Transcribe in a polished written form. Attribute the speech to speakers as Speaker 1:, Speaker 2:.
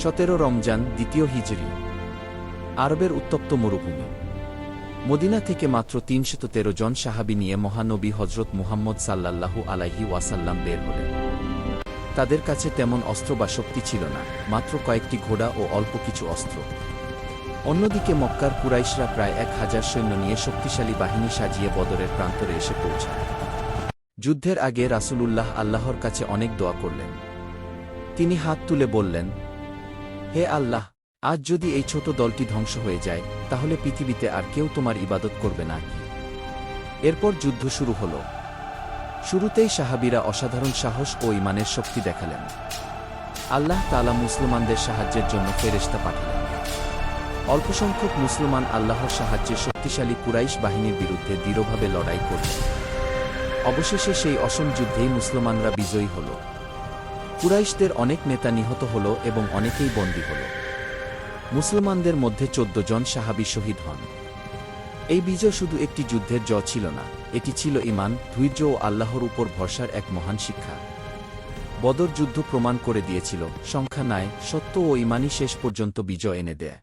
Speaker 1: 17 রমজান, দ্বিতীয় হিজরি। আরবের উত্তপ্ত মরুভূমি। মদিনা থেকে মাত্র 313 জন সাহাবী নিয়ে মহানবী হজরত মুহাম্মদ সাল্লাল্লাহু আলাইহি ওয়াসাল্লাম বের হলেন। তাদের কাছে তেমন অস্ত্র বা শক্তি ছিল না, মাত্র কয়েকটি ঘোড়া ও অল্প কিছু অস্ত্র। অন্যদিকে মক্কার কুরাইশরা প্রায় 1000 সৈন্য নিয়ে শক্তিশালী বাহিনী সাজিয়ে বদরের প্রান্তরে এসে পৌঁছায়। যুদ্ধের আগে রাসূলুল্লাহ আল্লাহর কাছে অনেক দোয়া করলেন। তিনি হাত তুলে বললেন, হে আল্লাহ, আজ যদি এই ছোট দলটি ধ্বংস হয়ে যায়, তাহলে পৃথিবীতে আর কেউ তোমার ইবাদত করবে না কি? এরপর যুদ্ধ শুরু হল। শুরুতেই সাহাবীরা অসাধারণ সাহস ও ঈমানের শক্তি দেখালেন। আল্লাহ তাআলা মুসলমানদের সাহায্যের জন্য ফেরেশতা পাঠালেন। অল্পসংখ্যক মুসলমান আল্লাহর সাহায্যে শক্তিশালী কুরাইশ বাহিনীর বিরুদ্ধে দৃঢ়ভাবে লড়াই করল। অবশেষে সেই অসম যুদ্ধেই মুসলমানরা বিজয়ী হল। কুরাইশদের অনেক নেতা নিহত হল এবং অনেকেই বন্দী হল। মুসলমানদের মধ্যে 14 জন সাহাবী শহীদ হন। এই বিজয় শুধু একটি যুদ্ধের জয় ছিল না, এটি ছিল ঈমান, ধৈর্য ও আল্লাহর উপর ভরসার এক মহান শিক্ষা। বদর যুদ্ধ প্রমাণ করে দিয়েছিল, সংখ্যা নয়, সত্য ও ঈমানই শেষ পর্যন্ত বিজয় এনে দেয়।